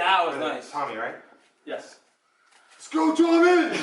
That was nice. Tommy, right? Yes. Let's go, Tommy!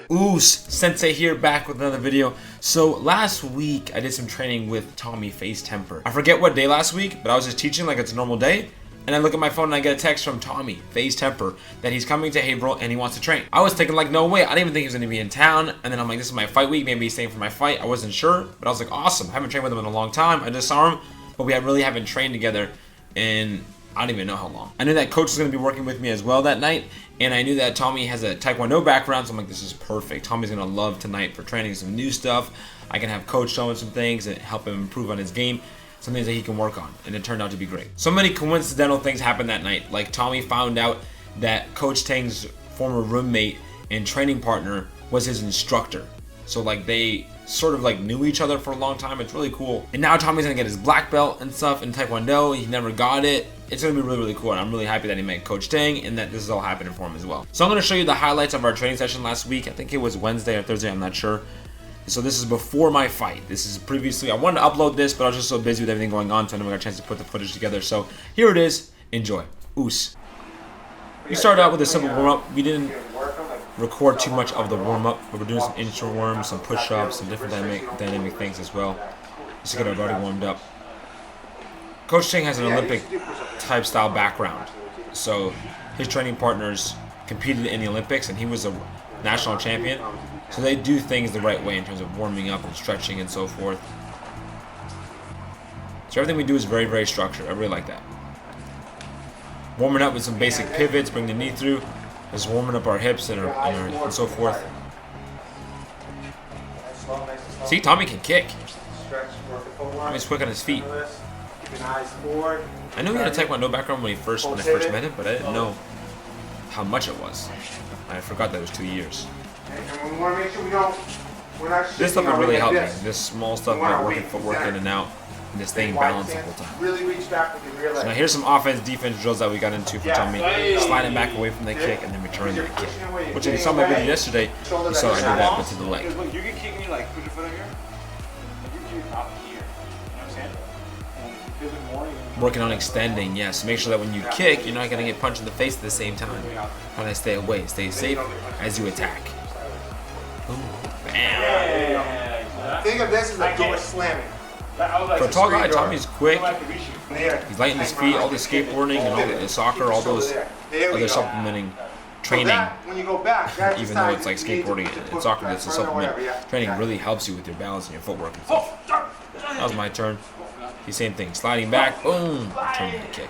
Oos, Sensei here, back with another video. So last week I did some training with Tommy Faze Temperrr. I forget what day last week, but I was just teaching like it's a normal day. And I look at my phone and I get a text from Tommy Faze Temperrr that he's coming to Haverhill and he wants to train. I was thinking like, no way, I didn't even think he was gonna be in town. And then I'm like, this is my fight week, maybe he's staying for my fight. I wasn't sure, but I was like, awesome. I haven't trained with him in a long time. I just saw him, but we really haven't trained together in I don't even know how long. I knew that Coach was going to be working with me as well that night, and I knew that Tommy has a Taekwondo background, so I'm like, this is perfect. Tommy's going to love tonight for training some new stuff. I can have Coach show him some things and help him improve on his game, some things that he can work on, and it turned out to be great. So many coincidental things happened that night. Like Tommy found out that Coach Tang's former roommate and training partner was his instructor. So like they sort of like knew each other for a long time. It's really cool. And now Tommy's gonna get his black belt and stuff in Taekwondo. He never got it. It's gonna be really, really cool. And I'm really happy that he met Coach Tang and that this is all happening for him as well. So I'm gonna show you the highlights of our training session last week. I think it was Wednesday or Thursday, I'm not sure. So this is before my fight. This is previously, I wanted to upload this, but I was just so busy with everything going on, so I never got a chance to put the footage together. So here it is, enjoy. Oos. We started out with a simple warm-up. We didn't record too much of the warm-up, but we're doing some inchworms, some push-ups, some different dynamic things as well, just to get our body warmed up. Coach Tang has an Olympic type style background, so his training partners competed in the Olympics and he was a national champion, so they do things the right way in terms of warming up and stretching and so forth. So everything we do is very, very structured. I really like that. Warming up with some basic pivots, bring the knee through, just warming up our hips and so forth. See, Tommy can kick. Tommy's quick on his feet. I knew he had a Taekwondo background when I first met him, but I didn't know how much it was. I forgot that it was 2 years. This stuff would really help me. This small stuff about working footwork in and out, and just staying balanced the whole time. So now here's some offense-defense drills that we got into for Tommy. Sliding back away from the kick and then returning that kick. Which if you saw my video yesterday, you saw I did that but to the leg. You can kick me like put your foot up here. You can kick up here. You know what I'm saying? Working on extending, yes. Make sure that when you kick, you're not going to get punched in the face at the same time. Trying to stay away, stay safe as you attack. Ooh, bam. Think of this as a door slamming. For a tall guy, Tommy's quick. He's light in his feet, all the skateboarding and all the soccer, all those other supplementing training. Even though it's like skateboarding and soccer, that's a supplement. Training really helps you with your balance and your footwork and stuff. That was my turn. The same thing, sliding back, boom, turning the kick.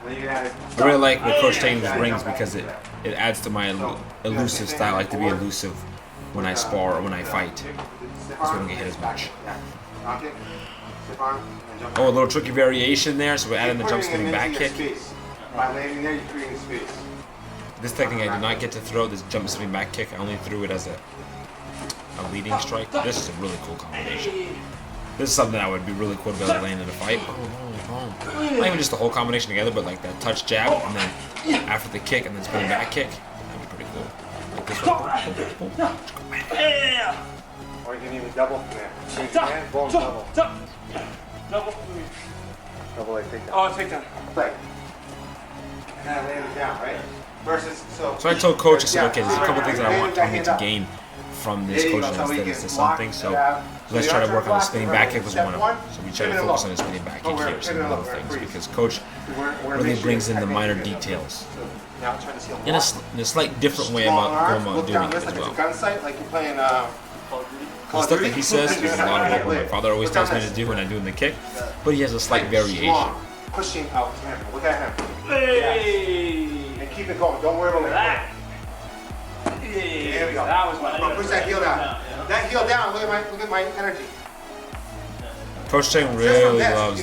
I really like what Coach Tang brings because it adds to my elusive style. I like to be elusive when I spar or when I fight, so I don't get hit as much. Oh, a little tricky variation there, so we're adding the jump spinning back kick. This technique I did not get to throw, this jump spinning back kick. I only threw it as a leading strike. This is a really cool combination. This is something that would be really cool to be able to land in a fight. Not even just the whole combination together, but like that touch jab, and then after the kick, and then spinning back kick. That'd be pretty cool. Like this one. Boom, boom, boom. Or you can even double from there. Shake your hand, boom, double. Double. Double leg takedown. Oh, takedown. Leg. And then land it down, right? Versus, so I told Coach, I said, okay, there's a couple things that I want Tommy to gain from this coaching instead of something, so let's try to work on the spinning back kick was one of them. So we try to focus on the spinning back kick here, some little things, because Coach really brings in the minor details in a slight different way about going about doing it as well. The stuff that he says is a lot of what my father always tells me to do when I'm doing the kick, but he has a slight variation. Pushing out to him. Look at him. Hey. And keep it going. Don't worry about that. There we go. That was my push that heel down. That heel down. Look at my energy. Coach Tang really loves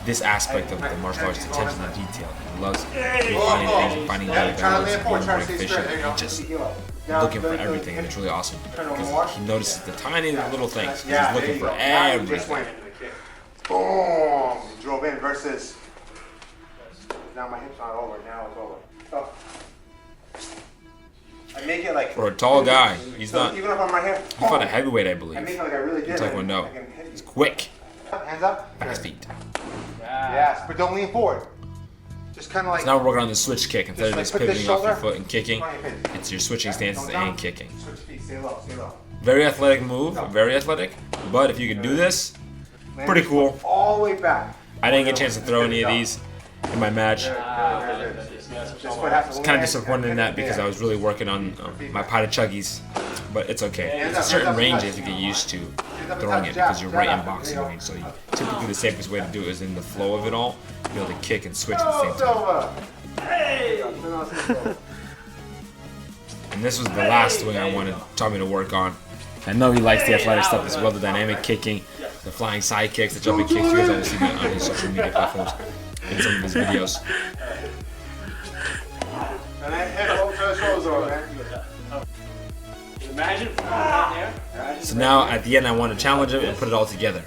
this aspect of the martial arts, attention to detail. He loves finding things and finding daily balance and being more efficient and just looking for everything. And it's really awesome because he notices the tiny little things. He's looking for everything. Boom! Drove in versus. Now my hip's not over. Now it's over. Oh. I make it like... For a tall guy, he's so not... Even if I'm right here... He fought a heavyweight, I believe. I make it like I really did. Taekwondo. I can hit He's you. quick. Hands up. Fast feet. Yes, but don't lean forward. Just kind of like... So now we're working on the switch kick. Instead of Just just like put this pivoting off your shoulder foot and kicking, on your face. it's your switching stances and kicking. Switch feet, stay low, stay low. Very athletic move, very athletic. But if you can do this, pretty cool. All the way back. I didn't get a chance to throw any of these in my match. I was kind of disappointed in that because I was really working on my pot of chuggies. But it's okay. There's a certain range you have to get used to throwing it because you're right in boxing range. So typically the safest way to do it is in the flow of it all. Be able to kick and switch at the same time. And this was the last swing I wanted Tommy to work on. I know he likes the athletic stuff as well, the dynamic kicking, the flying side kicks, the jumping kicks. You guys have seen that on his social media platforms in some of his videos. And then head over the shoulders over, man. Imagine. So now at the end I want to challenge him and put it all together.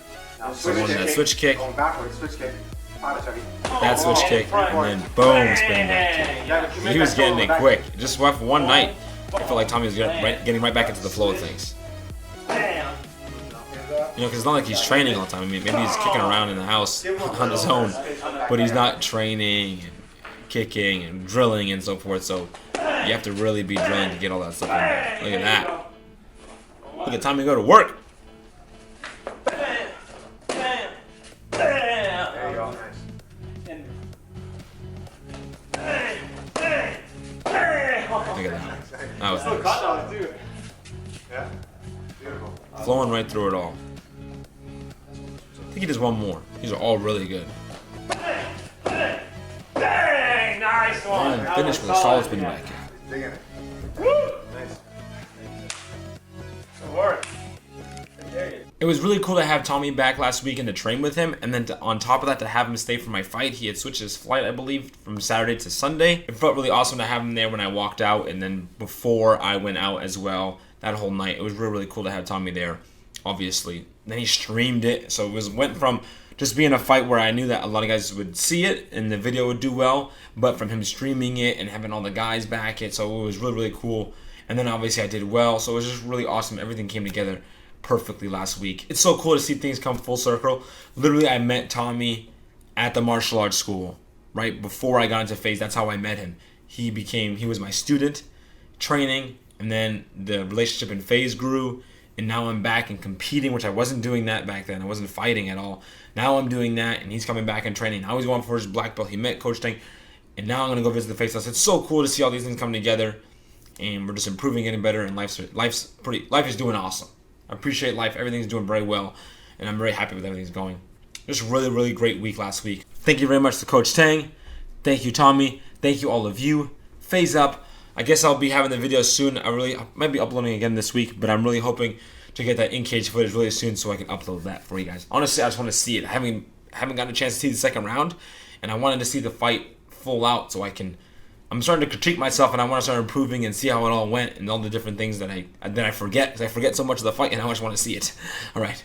So I wanted that switch kick, Going backwards, switch kick. that switch kick, and then boom, spinning back kick. He was getting it quick. Just went for one night. I felt like Tommy was getting right back into the flow of things. You know, because it's not like he's training all the time. I mean, maybe he's kicking around in the house on his own, but he's not training and kicking and drilling and so forth. So you have to really be drilling to get all that stuff in there. Look at that. Look at Tommy go to work. There you go, nice. Look at that. That was nice. Yeah, beautiful. Flowing right through it all. I think he does one more. These are all really good. Nice one. And finish with a solid spinning back kick. Dig in it. Nice. Good work. It was really cool to have Tommy back last week and to train with him, and then on top of that to have him stay for my fight. He had switched his flight, I believe, from Saturday to Sunday. It felt really awesome to have him there when I walked out, and then before I went out as well that whole night. It was really, really cool to have Tommy there, obviously. Then he streamed it, so it went from just being a fight where I knew that a lot of guys would see it and the video would do well, but from him streaming it and having all the guys back it, so it was really, really cool. And then obviously I did well, so it was just really awesome. Everything came together perfectly last week. It's so cool to see things come full circle. Literally, I met Tommy at the martial arts school right before I got into Faze. That's how I met him. He was my student training, and then the relationship in Faze grew, and now I'm back and competing, which I wasn't doing that back then. I wasn't fighting at all. Now I'm doing that, and he's coming back and training. Now he's going for his black belt. He met Coach Tang, and now I'm gonna go visit the Faze house. It's so cool to see all these things come together, and we're just improving, getting better, and life is doing awesome. I appreciate life. Everything's doing very well, and I'm very happy with everything's going. Just a really, really great week last week. Thank you very much to Coach Tang. Thank you, Tommy. Thank you, all of you. Faze up. I guess I'll be having the video soon. I might be uploading again this week, but I'm really hoping to get that in-cage footage really soon so I can upload that for you guys. Honestly, I just want to see it. I haven't gotten a chance to see the second round, and I wanted to see the fight full out so I'm starting to critique myself, and I want to start improving and see how it all went and all the different things that I forget, because I forget so much of the fight, and I just want to see it. All right.